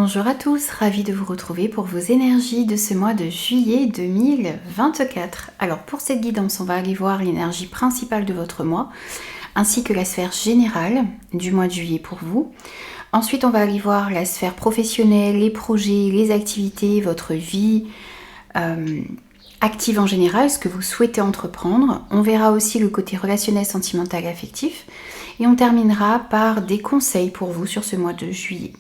Bonjour à tous, ravie de vous retrouver pour vos énergies de ce mois de juillet 2024. Alors pour cette guidance, on va aller voir l'énergie principale de votre mois, ainsi que la sphère générale du mois de juillet pour vous. Ensuite, on va aller voir la sphère professionnelle, les projets, les activités, votre vie active en général, ce que vous souhaitez entreprendre. On verra aussi le côté relationnel, sentimental, affectif. Et on terminera par des conseils pour vous sur ce mois de juillet.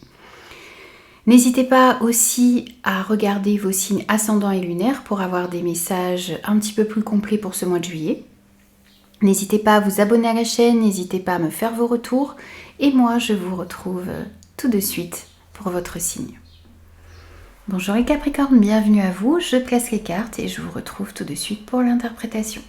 N'hésitez pas aussi à regarder vos signes ascendants et lunaires pour avoir des messages un petit peu plus complets pour ce mois de juillet. N'hésitez pas à vous abonner à la chaîne, n'hésitez pas à me faire vos retours. Et moi, je vous retrouve tout de suite pour votre signe. Bonjour les Capricornes, bienvenue à vous. Je place les cartes et je vous retrouve tout de suite pour l'interprétation.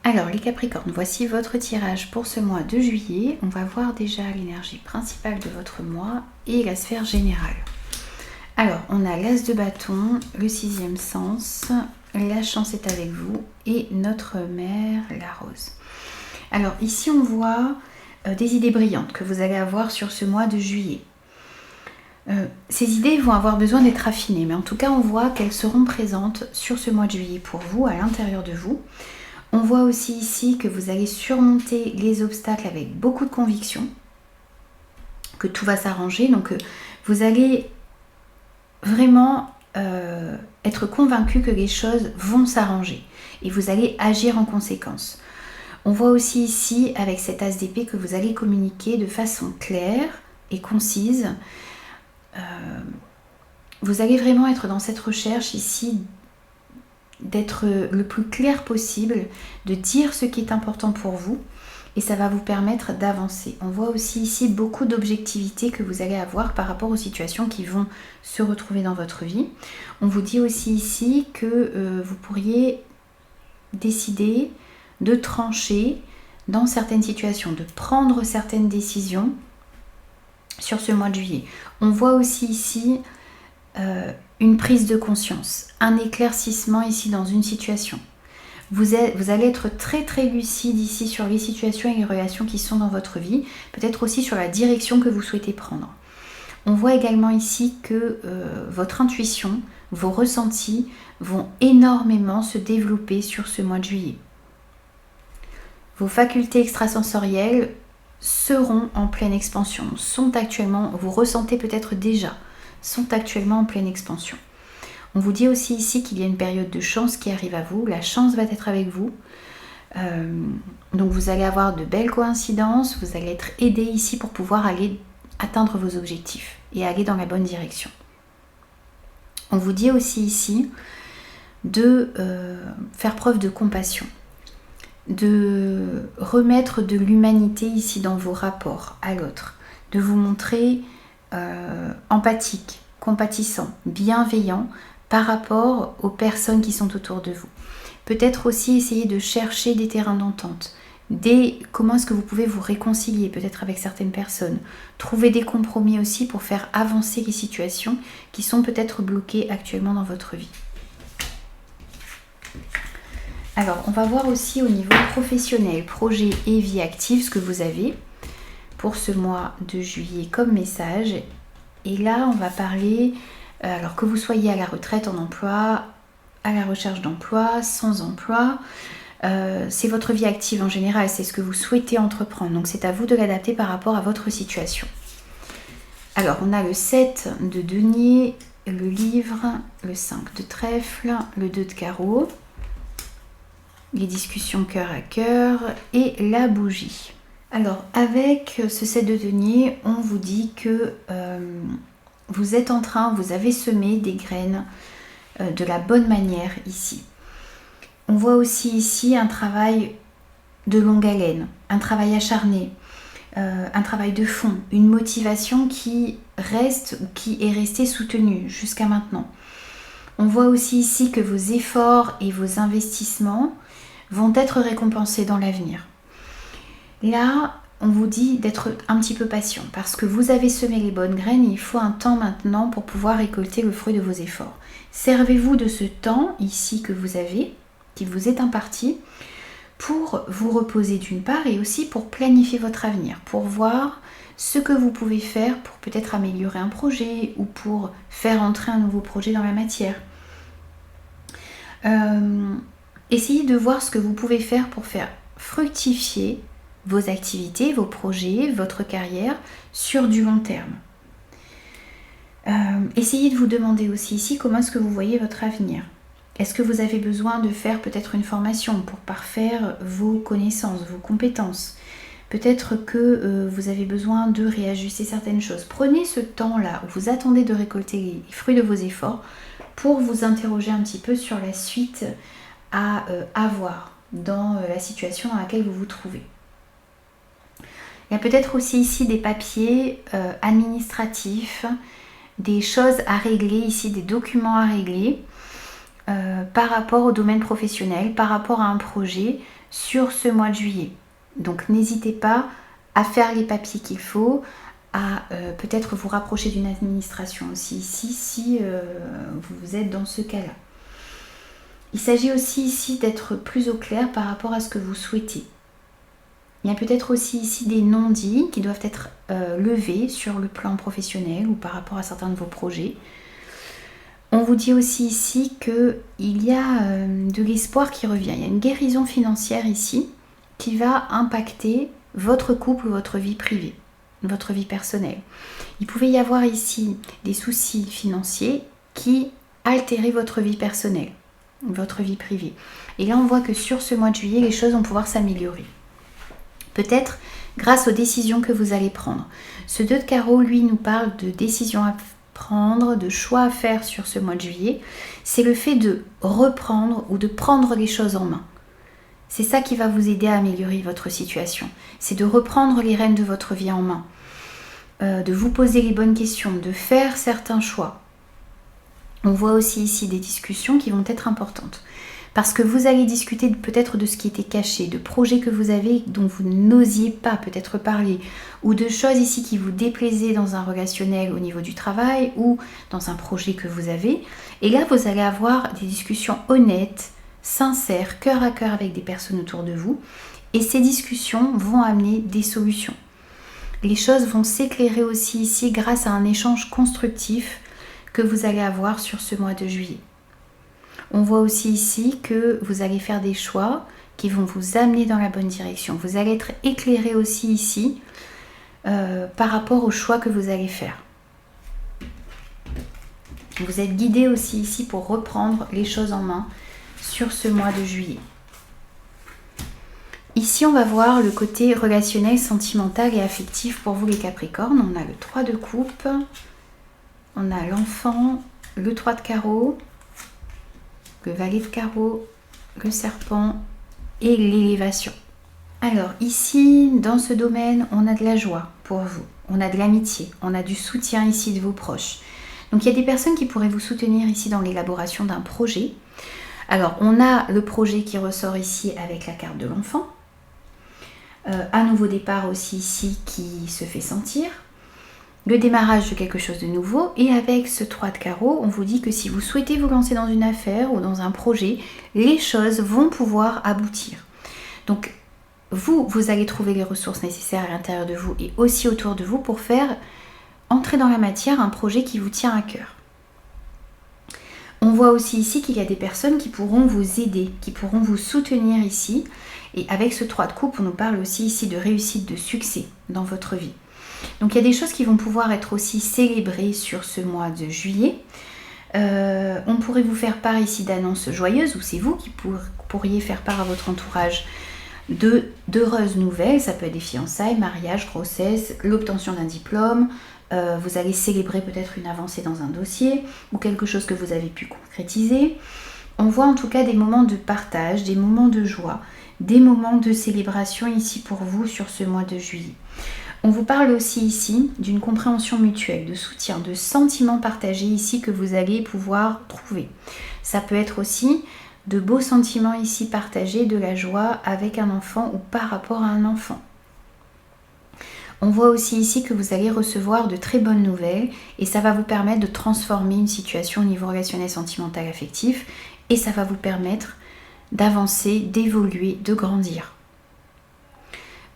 Alors les Capricornes, voici votre tirage pour ce mois de juillet. On va voir déjà l'énergie principale de votre mois et la sphère générale. Alors on a l'as de bâton, le sixième sens, la chance est avec vous et notre mère, la rose. Alors ici on voit des idées brillantes que vous allez avoir sur ce mois de juillet. Ces idées vont avoir besoin d'être affinées, mais en tout cas on voit qu'elles seront présentes sur ce mois de juillet pour vous, à l'intérieur de vous. On voit aussi ici que vous allez surmonter les obstacles avec beaucoup de conviction, que tout va s'arranger. Donc vous allez vraiment être convaincu que les choses vont s'arranger et vous allez agir en conséquence. On voit aussi ici avec cet as d'épée que vous allez communiquer de façon claire et concise. Vous allez vraiment être dans cette recherche ici d'être le plus clair possible, de dire ce qui est important pour vous et ça va vous permettre d'avancer. On voit aussi ici beaucoup d'objectivité que vous allez avoir par rapport aux situations qui vont se retrouver dans votre vie. On vous dit aussi ici que vous pourriez décider de trancher dans certaines situations, de prendre certaines décisions sur ce mois de juillet. On voit aussi ici une prise de conscience, un éclaircissement ici dans une situation. Vous allez être très très lucide ici sur les situations et les relations qui sont dans votre vie, peut-être aussi sur la direction que vous souhaitez prendre. On voit également ici que votre intuition, vos ressentis vont énormément se développer sur ce mois de juillet. Vos facultés extrasensorielles seront en pleine expansion, sont actuellement, vous ressentez peut-être déjà, sont actuellement en pleine expansion. On vous dit aussi ici qu'il y a une période de chance qui arrive à vous, la chance va être avec vous. Donc vous allez avoir de belles coïncidences, vous allez être aidé ici pour pouvoir aller atteindre vos objectifs et aller dans la bonne direction. On vous dit aussi ici de faire preuve de compassion, de remettre de l'humanité ici dans vos rapports à l'autre, de vous montrer empathique, compatissant, bienveillant par rapport aux personnes qui sont autour de vous. Peut-être aussi essayer de chercher des terrains d'entente, comment est-ce que vous pouvez vous réconcilier peut-être avec certaines personnes, trouver des compromis aussi pour faire avancer les situations qui sont peut-être bloquées actuellement dans votre vie. Alors on va voir aussi au niveau professionnel, projet et vie active ce que vous avez pour ce mois de juillet comme message. Et là on va parler, alors que vous soyez à la retraite, en emploi, à la recherche d'emploi, sans emploi, c'est votre vie active en général, c'est ce que vous souhaitez entreprendre, donc c'est à vous de l'adapter par rapport à votre situation. Alors on a le 7 de denier, le livre, le 5 de trèfle, le 2 de carreau, les discussions cœur à cœur et la bougie. Alors avec ce 7 de denier, on vous dit que vous êtes en train, vous avez semé des graines de la bonne manière ici. On voit aussi ici un travail de longue haleine, un travail acharné, un travail de fond, une motivation qui reste ou qui est restée soutenue jusqu'à maintenant. On voit aussi ici que vos efforts et vos investissements vont être récompensés dans l'avenir. Là, on vous dit d'être un petit peu patient parce que vous avez semé les bonnes graines et il faut un temps maintenant pour pouvoir récolter le fruit de vos efforts. Servez-vous de ce temps ici que vous avez, qui vous est imparti, pour vous reposer d'une part et aussi pour planifier votre avenir, pour voir ce que vous pouvez faire pour peut-être améliorer un projet ou pour faire entrer un nouveau projet dans la matière. Essayez de voir ce que vous pouvez faire pour faire fructifier vos activités, vos projets, votre carrière sur du long terme. Essayez de vous demander aussi ici comment est-ce que vous voyez votre avenir. Est-ce que vous avez besoin de faire peut-être une formation pour parfaire vos connaissances, vos compétences? Peut-être que vous avez besoin de réajuster certaines choses. Prenez ce temps-là où vous attendez de récolter les fruits de vos efforts pour vous interroger un petit peu sur la suite à avoir dans la situation dans laquelle vous vous trouvez. Il y a peut-être aussi ici des papiers administratifs, des choses à régler ici, des documents à régler par rapport au domaine professionnel, par rapport à un projet sur ce mois de juillet. Donc n'hésitez pas à faire les papiers qu'il faut, à peut-être vous rapprocher d'une administration aussi ici si vous êtes dans ce cas-là. Il s'agit aussi ici d'être plus au clair par rapport à ce que vous souhaitez. Il y a peut-être aussi ici des non-dits qui doivent être levés sur le plan professionnel ou par rapport à certains de vos projets. On vous dit aussi ici qu'il y a de l'espoir qui revient. Il y a une guérison financière ici qui va impacter votre couple ou votre vie privée, votre vie personnelle. Il pouvait y avoir ici des soucis financiers qui altéraient votre vie personnelle, votre vie privée. Et là, on voit que sur ce mois de juillet, les choses vont pouvoir s'améliorer. Peut-être grâce aux décisions que vous allez prendre. Ce 2 de carreau, lui, nous parle de décisions à prendre, de choix à faire sur ce mois de juillet. C'est le fait de reprendre ou de prendre les choses en main. C'est ça qui va vous aider à améliorer votre situation. C'est de reprendre les rênes de votre vie en main, de vous poser les bonnes questions, de faire certains choix. On voit aussi ici des discussions qui vont être importantes. Parce que vous allez discuter peut-être de ce qui était caché, de projets que vous avez dont vous n'osiez pas peut-être parler, ou de choses ici qui vous déplaisaient dans un relationnel au niveau du travail ou dans un projet que vous avez. Et là, vous allez avoir des discussions honnêtes, sincères, cœur à cœur avec des personnes autour de vous. Et ces discussions vont amener des solutions. Les choses vont s'éclairer aussi ici grâce à un échange constructif que vous allez avoir sur ce mois de juillet. On voit aussi ici que vous allez faire des choix qui vont vous amener dans la bonne direction. Vous allez être éclairé aussi ici par rapport aux choix que vous allez faire. Vous êtes guidé aussi ici pour reprendre les choses en main sur ce mois de juillet. Ici, on va voir le côté relationnel, sentimental et affectif pour vous les Capricornes. On a le 3 de coupe, on a l'enfant, le 3 de carreau, le valet de carreau, le serpent et l'élévation. Alors ici, dans ce domaine, on a de la joie pour vous, on a de l'amitié, on a du soutien ici de vos proches. Donc il y a des personnes qui pourraient vous soutenir ici dans l'élaboration d'un projet. Alors on a le projet qui ressort ici avec la carte de l'enfant. Un nouveau départ aussi ici qui se fait sentir. Le démarrage de quelque chose de nouveau, et avec ce 3 de carreau, on vous dit que si vous souhaitez vous lancer dans une affaire ou dans un projet, les choses vont pouvoir aboutir. Donc vous allez trouver les ressources nécessaires à l'intérieur de vous et aussi autour de vous pour faire entrer dans la matière un projet qui vous tient à cœur. On voit aussi ici qu'il y a des personnes qui pourront vous aider, qui pourront vous soutenir ici, et avec ce 3 de coupe, on nous parle aussi ici de réussite, de succès dans votre vie. Donc il y a des choses qui vont pouvoir être aussi célébrées sur ce mois de juillet. On pourrait vous faire part ici d'annonces joyeuses, ou c'est vous qui pourriez faire part à votre entourage d'heureuses nouvelles. Ça peut être des fiançailles, mariage, grossesse, l'obtention d'un diplôme. Vous allez célébrer peut-être une avancée dans un dossier ou quelque chose que vous avez pu concrétiser. On voit en tout cas des moments de partage, des moments de joie, des moments de célébration ici pour vous sur ce mois de juillet. On vous parle aussi ici d'une compréhension mutuelle, de soutien, de sentiments partagés ici que vous allez pouvoir trouver. Ça peut être aussi de beaux sentiments ici partagés, de la joie avec un enfant ou par rapport à un enfant. On voit aussi ici que vous allez recevoir de très bonnes nouvelles et ça va vous permettre de transformer une situation au niveau relationnel, sentimental, affectif et ça va vous permettre d'avancer, d'évoluer, de grandir.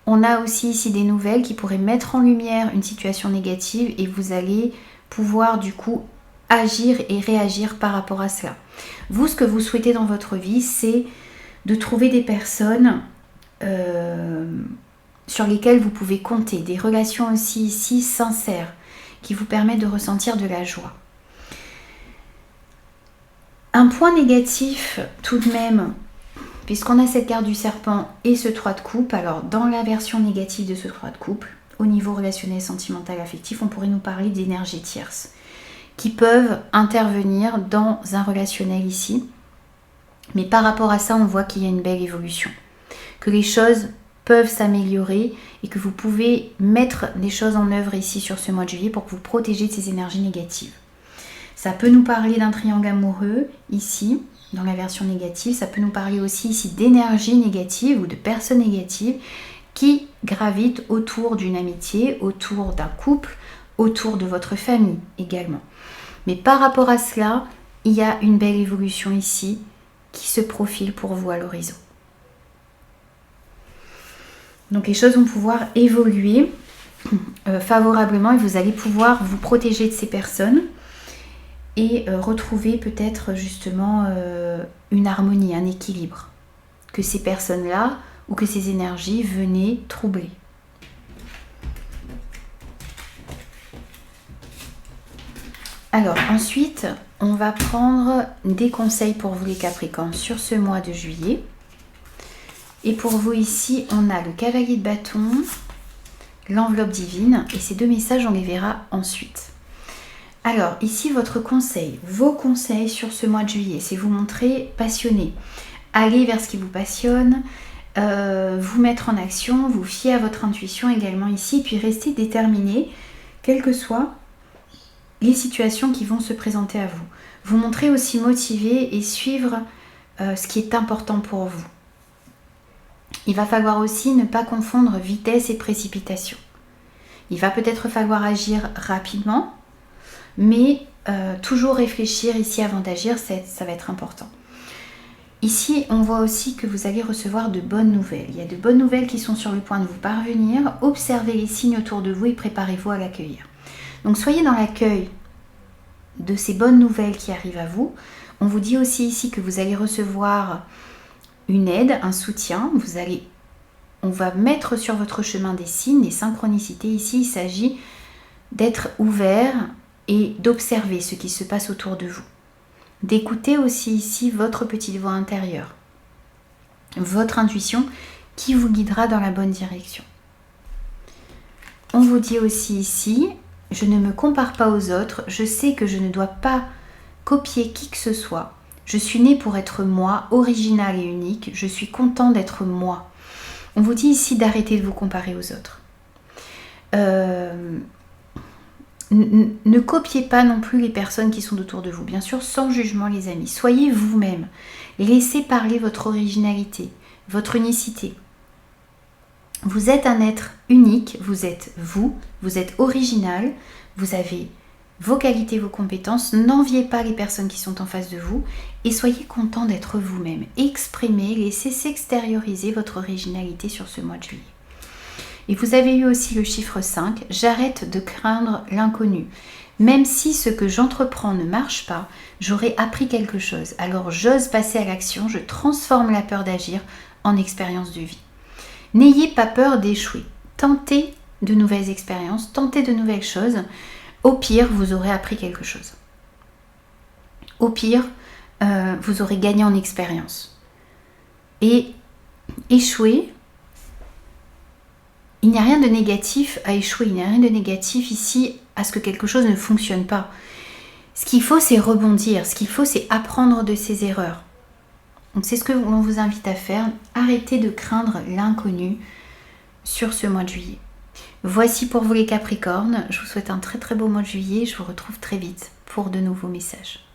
On a aussi ici des nouvelles qui pourraient mettre en lumière une situation négative et vous allez pouvoir du coup agir et réagir par rapport à cela. Vous, ce que vous souhaitez dans votre vie, c'est de trouver des personnes sur lesquelles vous pouvez compter, des relations aussi ici sincères qui vous permettent de ressentir de la joie. Un point négatif tout de même, puisqu'on a cette carte du serpent et ce 3 de coupe, alors dans la version négative de ce 3 de coupe, au niveau relationnel, sentimental, affectif, on pourrait nous parler d'énergies tierces qui peuvent intervenir dans un relationnel ici. Mais par rapport à ça, on voit qu'il y a une belle évolution, que les choses peuvent s'améliorer et que vous pouvez mettre des choses en œuvre ici sur ce mois de juillet pour vous protéger de ces énergies négatives. Ça peut nous parler d'un triangle amoureux ici, dans la version négative. Ça peut nous parler aussi ici d'énergie négative ou de personnes négatives qui gravitent autour d'une amitié, autour d'un couple, autour de votre famille également. Mais par rapport à cela, il y a une belle évolution ici qui se profile pour vous à l'horizon. Donc les choses vont pouvoir évoluer favorablement et vous allez pouvoir vous protéger de ces personnes et retrouver peut-être justement une harmonie, un équilibre. Que ces personnes-là ou que ces énergies venaient troubler. Alors ensuite, on va prendre des conseils pour vous les Capricornes sur ce mois de juillet. Et pour vous ici, on a le cavalier de bâton, l'enveloppe divine et ces deux messages, on les verra ensuite. Alors ici, votre conseil, vos conseils sur ce mois de juillet, c'est vous montrer passionné. Aller vers ce qui vous passionne, vous mettre en action, vous fier à votre intuition également ici, puis rester déterminé, quelles que soient les situations qui vont se présenter à vous. Vous montrer aussi motivé et suivre ce qui est important pour vous. Il va falloir aussi ne pas confondre vitesse et précipitation. Il va peut-être falloir agir rapidement, mais toujours réfléchir ici avant d'agir, ça va être important. Ici, on voit aussi que vous allez recevoir de bonnes nouvelles. Il y a de bonnes nouvelles qui sont sur le point de vous parvenir. Observez les signes autour de vous et préparez-vous à l'accueillir. Donc soyez dans l'accueil de ces bonnes nouvelles qui arrivent à vous. On vous dit aussi ici que vous allez recevoir une aide, un soutien. On va mettre sur votre chemin des signes, des synchronicités. Ici, il s'agit d'être ouvert et d'observer ce qui se passe autour de vous. D'écouter aussi ici votre petite voix intérieure, votre intuition qui vous guidera dans la bonne direction. On vous dit aussi ici, je ne me compare pas aux autres, je sais que je ne dois pas copier qui que ce soit. Je suis née pour être moi, originale et unique, je suis content d'être moi. On vous dit ici d'arrêter de vous comparer aux autres. Ne copiez pas non plus les personnes qui sont autour de vous, bien sûr sans jugement les amis. Soyez vous-même, laissez parler votre originalité, votre unicité. Vous êtes un être unique, vous êtes original, vous avez vos qualités, vos compétences, n'enviez pas les personnes qui sont en face de vous et soyez content d'être vous-même. Exprimez, laissez s'extérioriser votre originalité sur ce mois de juillet. Et vous avez eu aussi le chiffre 5, j'arrête de craindre l'inconnu. Même si ce que j'entreprends ne marche pas, j'aurai appris quelque chose. Alors j'ose passer à l'action, je transforme la peur d'agir en expérience de vie. N'ayez pas peur d'échouer. Tentez de nouvelles expériences, tentez de nouvelles choses. Au pire, vous aurez appris quelque chose. Au pire, vous aurez gagné en expérience. Et échouer, il n'y a rien de négatif à échouer, il n'y a rien de négatif ici à ce que quelque chose ne fonctionne pas. Ce qu'il faut, c'est rebondir, ce qu'il faut, c'est apprendre de ses erreurs. Donc c'est ce que l'on vous invite à faire. Arrêtez de craindre l'inconnu sur ce mois de juillet. Voici pour vous les Capricornes. Je vous souhaite un très très beau mois de juillet. Je vous retrouve très vite pour de nouveaux messages.